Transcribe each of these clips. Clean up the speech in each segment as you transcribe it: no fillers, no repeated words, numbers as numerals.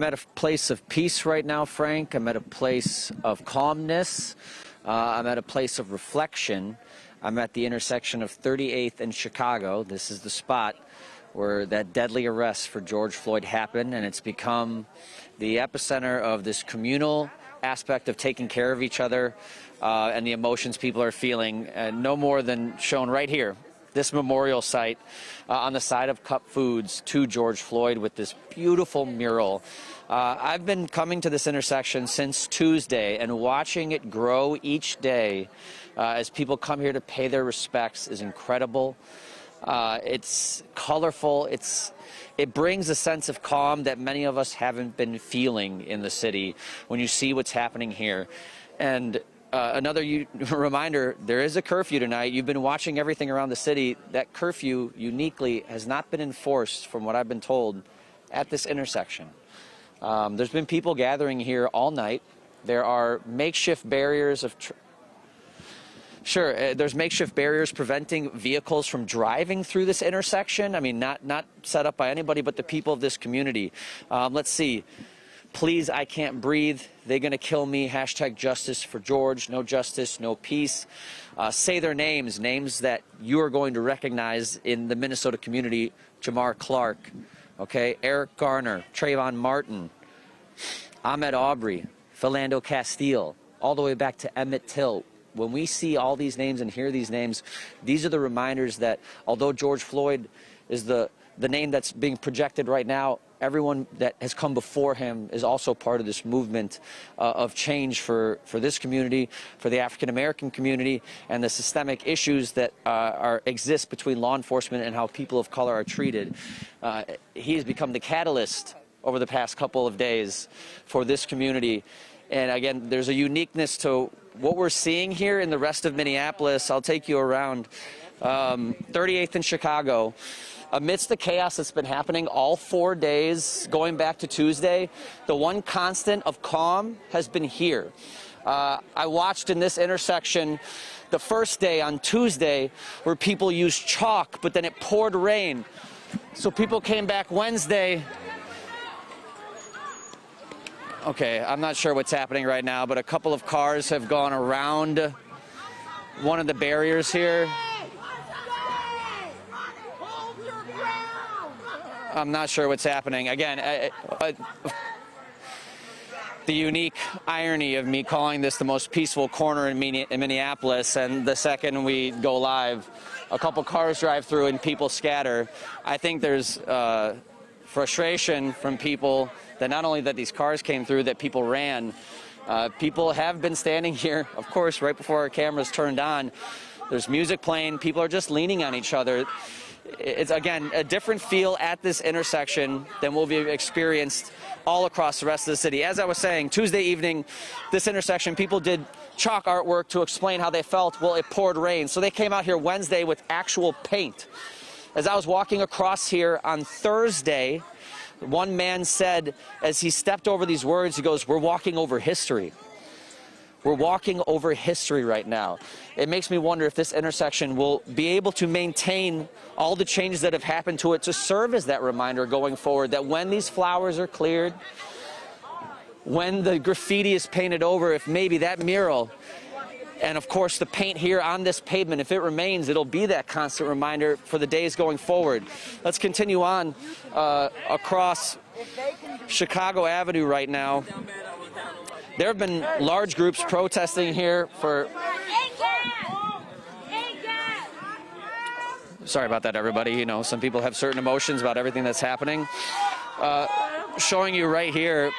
I'm at a place of peace right now, Frank. I'm at a place of calmness. I'm at a place of reflection. I'm at the intersection of 38th and Chicago. This is the spot where that deadly arrest for George Floyd happened, and it's become the epicenter of this communal aspect of taking care of each other and the emotions people are feeling, no more than shown right here. This memorial site on the side of Cup Foods to George Floyd with this beautiful mural. I've been coming to this intersection since Tuesday, and watching it grow each day as people come here to pay their respects is incredible. It's colorful. It brings a sense of calm that many of us haven't been feeling in the city when you see what's happening here. And another reminder, there is a curfew tonight. You've been watching everything around the city. That curfew uniquely has not been enforced, from what I've been told, at this intersection. There's been people gathering here all night. There are makeshift barriers of there's makeshift barriers preventing vehicles from driving through this intersection. I mean, not set up by anybody but the people of this community. Let's see. Please, I can't breathe. They're going to kill me. Hashtag justice for George. No justice, no peace. Say their names that you are going to recognize in the Minnesota community. Jamar Clark, okay? Eric Garner, Trayvon Martin, Ahmaud Arbery, Philando Castile, all the way back to Emmett Till. When we see all these names and hear these names, these are the reminders that although George Floyd is the name that's being projected right now, everyone that has come before him is also part of this movement of change for this community, for the African-American community, and the systemic issues that exist between law enforcement and how people of color are treated. He has become the catalyst over the past couple of days for this community. And again, there's a uniqueness to what we're seeing here in the rest of Minneapolis. I'll take you around 38th and Chicago. Amidst the chaos that's been happening all 4 days, going back to Tuesday, the one constant of calm has been here. I watched in this intersection the first day on Tuesday where people used chalk, but then it poured rain. So people came back Wednesday. Okay, I'm not sure what's happening right now, but a couple of cars have gone around one of the barriers here. I'm not sure what's happening. Again, the unique irony of me calling this the most peaceful corner in Minneapolis, and the second we go live, a couple cars drive through and people scatter. I think there's frustration from people that not only that these cars came through, that people ran. People have been standing here, of course, right before our cameras turned on. There's music playing. People are just leaning on each other. It's, again, a different feel at this intersection than will be experienced all across the rest of the city. As I was saying, Tuesday evening, this intersection, people did chalk artwork to explain how they felt. Well, it poured rain. So they came out here Wednesday with actual paint. As I was walking across here on Thursday, one man said, as he stepped over these words, he goes, "We're walking over history." We're walking over history right now. It makes me wonder if this intersection will be able to maintain all the changes that have happened to it to serve as that reminder going forward, that when these flowers are cleared, when the graffiti is painted over, if maybe that mural, and of course the paint here on this pavement, if it remains, it'll be that constant reminder for the days going forward. Let's continue on across Chicago Avenue right now. There have been large groups protesting here for... Sorry about that, everybody. You know, some people have certain emotions about everything that's happening. Showing you right here,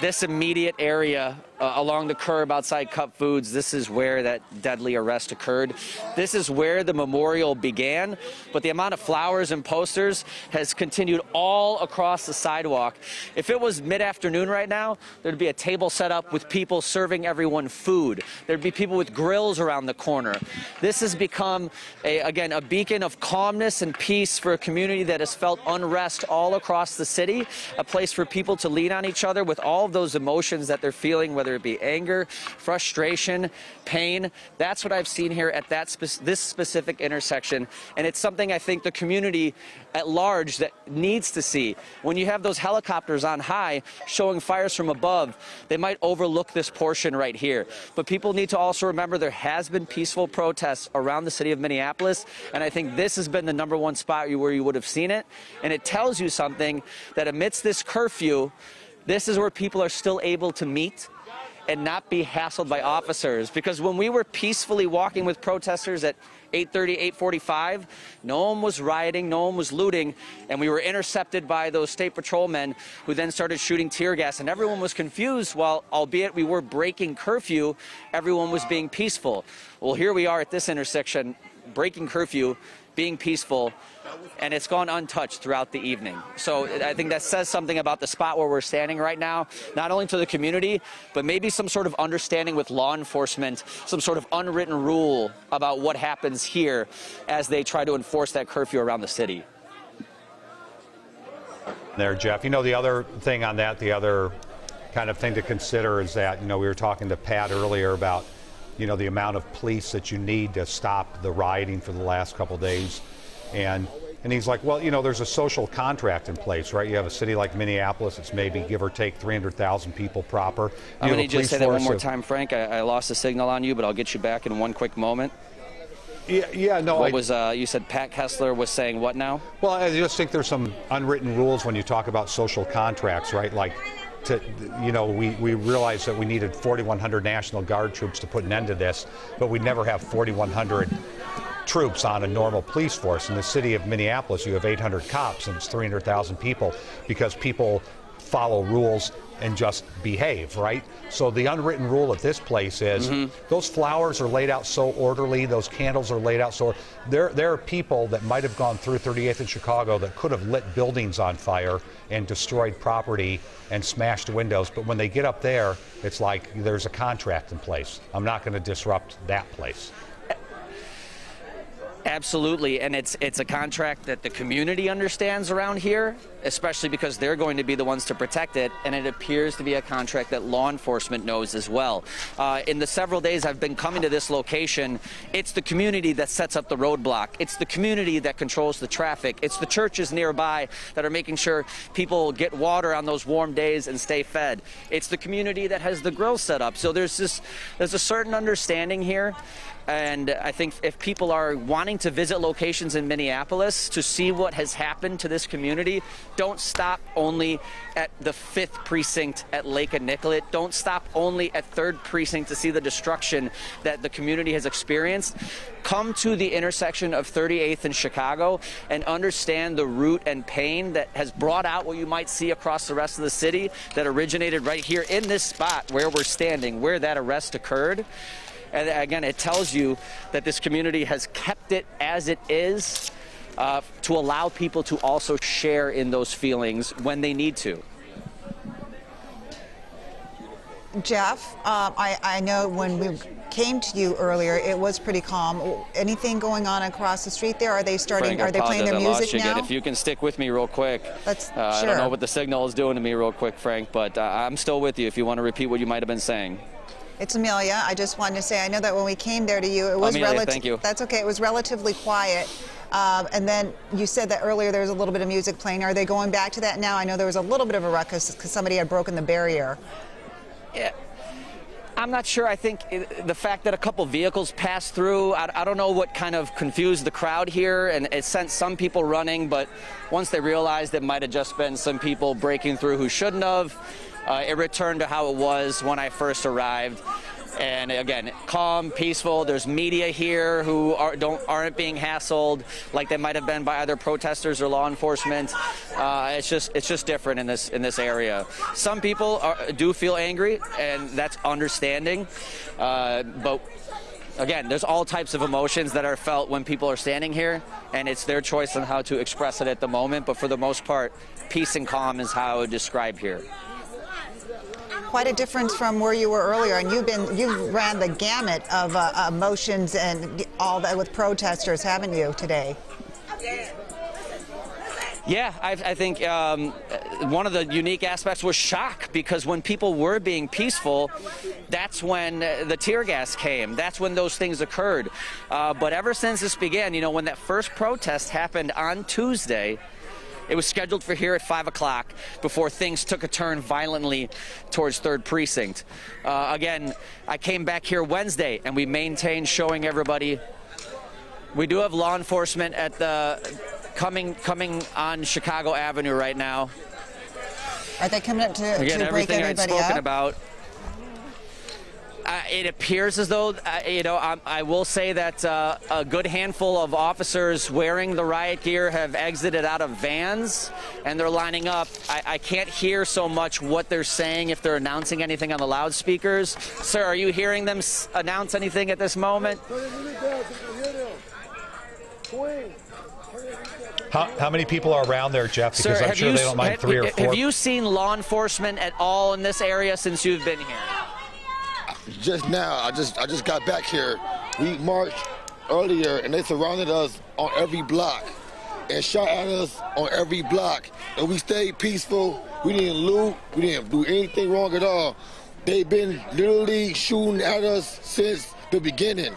this immediate area along the curb outside Cup Foods, this is where that deadly arrest occurred. This is where the memorial began, but the amount of flowers and posters has continued all across the sidewalk. If it was mid-afternoon right now, there'd be a table set up with people serving everyone food. There'd be people with grills around the corner. This has become, again, a beacon of calmness and peace for a community that has felt unrest all across the city, a place for people to lean on each other with all of those emotions that they're feeling, whether whether it be anger, frustration, pain. That's what I've seen here at this specific intersection, and it's something I think the community at large that needs to see. When you have those helicopters on high showing fires from above, they might overlook this portion right here. But people need to also remember there has been peaceful protests around the city of Minneapolis, and I think this has been the #1 spot where you would have seen it. And it tells you something that amidst this curfew, this is where people are still able to meet and not be hassled by officers. Because when we were peacefully walking with protesters at 8:30, 8:45, no one was rioting, no one was looting, and we were intercepted by those state patrolmen who then started shooting tear gas, and everyone was confused. While, albeit we were breaking curfew, everyone was being peaceful. Well, here we are at this intersection, breaking curfew, being peaceful, and it's gone untouched throughout the evening. So I think that says something about the spot where we're standing right now, not only to the community, but maybe some sort of understanding with law enforcement, some sort of unwritten rule about what happens here as they try to enforce that curfew around the city. There, Jeff. You know, the other thing on that, the other kind of thing to consider is that, you know, we were talking to Pat earlier about, you know, the amount of police that you need to stop the rioting for the last couple of days. And he's like, well, you know, there's a social contract in place, right? You have a city like Minneapolis, it's maybe give or take 300,000 people proper. I'm going to just say that one more time, Frank. I lost the signal on you, but I'll get you back in one quick moment. Yeah, no. What was you said Pat Kessler was saying what now? Well, I just think there's some unwritten rules when you talk about social contracts, right? Like, you know, we realized that we needed 4,100 National Guard troops to put an end to this, but we'd never have 4,100 troops on a normal police force. In the city of Minneapolis, you have 800 cops and it's 300,000 people because people follow rules and just behave, right? So the unwritten rule at this place is those flowers are laid out so orderly, those candles are laid out so there are people that might have gone through 38th in Chicago that could have lit buildings on fire and destroyed property and smashed windows, but when they get up there, it's like there's a contract in place. I'm not going to disrupt that place. Absolutely, and it's a contract that the community understands around here, especially because they're going to be the ones to protect it, and it appears to be a contract that law enforcement knows as well. In the several days I've been coming to this location, it's the community that sets up the roadblock. It's the community that controls the traffic. It's the churches nearby that are making sure people get water on those warm days and stay fed. It's the community that has the grill set up. So there's a certain understanding here. And I think if people are wanting to visit locations in Minneapolis to see what has happened to this community, don't stop only at the 5th precinct at Lake and Nicollet. Don't stop only at 3rd precinct to see the destruction that the community has experienced. Come to the intersection of 38th and Chicago and understand the root and pain that has brought out what you might see across the rest of the city that originated right here in this spot where we're standing, where that arrest occurred. And again, it tells you that this community has kept it as it is to allow people to also share in those feelings when they need to. Jeff, I know when we came to you earlier, it was pretty calm. Anything going on across the street there? Are they starting? Frank, are they playing their music now? Again. If you can stick with me real quick. Sure. I don't know what the signal is doing to me real quick, Frank, but I'm still with you if you want to repeat what you might have been saying. It's Amelia. I just wanted to say, I know that when we came there to you, it was thank you. That's okay. It was relatively quiet. And then you said that earlier there was a little bit of music playing. Are they going back to that now? I know there was a little bit of a ruckus because somebody had broken the barrier. Yeah. I'm not sure. I think the fact that a couple vehicles passed through, I don't know what kind of confused the crowd here, and it sent some people running, but once they realized it might have just been some people breaking through who shouldn't have, it returned to how it was when I first arrived. And again, calm, peaceful. There's media here who aren't being hassled like they might have been by either protesters or law enforcement. It's just different in this area. Some people do feel angry, and that's understanding. But again, there's all types of emotions that are felt when people are standing here, and it's their choice on how to express it at the moment. But for the most part, peace and calm is how I would describe here. Quite a difference from where you were earlier, and you've ran the gamut of emotions and all that with protesters, haven't you, today? Yeah, I think one of the unique aspects was shock, because when people were being peaceful, that's when the tear gas came. That's when those things occurred. But ever since this began, you know, when that first protest happened on Tuesday, it was scheduled for here at 5 o'clock before things took a turn violently towards 3rd Precinct. Again, I came back here Wednesday, and we maintained showing everybody. We do have law enforcement at the coming on Chicago Avenue right now. Are they coming up to Again, break everything I'd everybody spoken up? about. It appears as though, you know, I will say that a good handful of officers wearing the riot gear have exited out of vans, and they're lining up. I can't hear so much what they're saying if they're announcing anything on the loudspeakers. Sir, are you hearing them announce anything at this moment? How many people are around there, Jeff? Because Sir, I'm sure they don't mind 3 or 4. Have you seen law enforcement at all in this area since you've been here? Just now, I just got back here. We marched earlier, and they surrounded us on every block and shot at us on every block. And we stayed peaceful. We didn't loot. We didn't do anything wrong at all. They've been literally shooting at us since the beginning,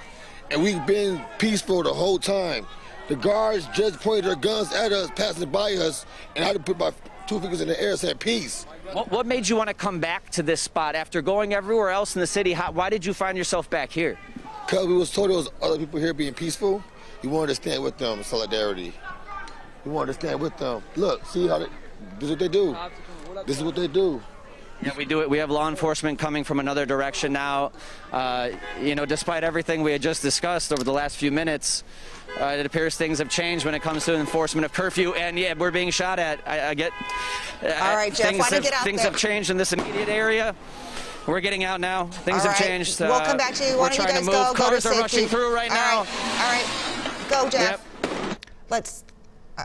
and we've been peaceful the whole time. The guards just pointed their guns at us, passing by us, and I had to put my 2 fingers in the air saying peace. What made you want to come back to this spot after going everywhere else in the city? Why did you find yourself back here? Because we was told there was other people here being peaceful. We wanted to stand with them in solidarity. We wanted to stand with them. Look, see how this is what they do. This is what they do. Yeah, we do it. We have law enforcement coming from another direction now. You know, despite everything we had just discussed over the last few minutes, it appears things have changed when it comes to enforcement of curfew. And yeah, we're being shot at. I get. All right, Jeff, why don't you get out things there? have changed in this immediate area. We're getting out now. Things All have right. changed. We'll come back to you. Why We're don't you trying guys to move. go to Cars are safety. rushing through right now. All right. Go, Jeff. Yep. Let's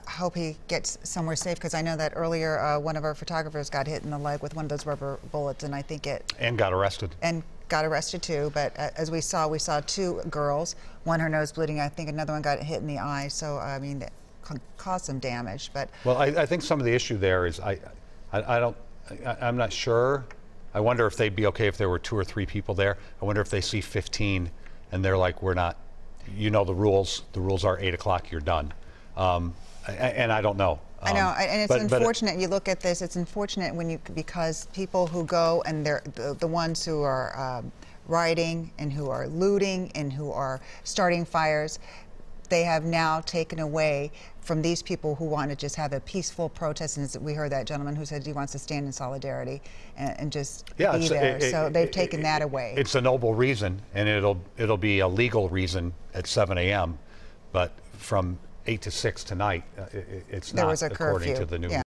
hope he gets somewhere safe, because I know that earlier one of our photographers got hit in the leg with one of those rubber bullets, and I think And got arrested. And got arrested too. But as we saw 2 girls. One, her nose bleeding. I think another one got hit in the eye. So I mean, that caused some damage. But Well, I think some of the issue there is I'm not sure. I wonder if they'd be okay if there were 2 or 3 people there. I wonder if they see 15 and they're like, we're not, you know the rules. The rules are 8 o'clock, you're done. And I don't know. I know, and it's unfortunate. You look at this; it's unfortunate because people who go and they're the ones who are rioting and who are looting and who are starting fires, they have now taken away from these people who want to just have a peaceful protest. And we heard that gentleman who said he wants to stand in solidarity and just be there. So they've taken that away. It's a noble reason, and it'll be a legal reason at 7 a.m. But from 8 to 6 tonight, it's There not was a according curfew. to the new. Yeah.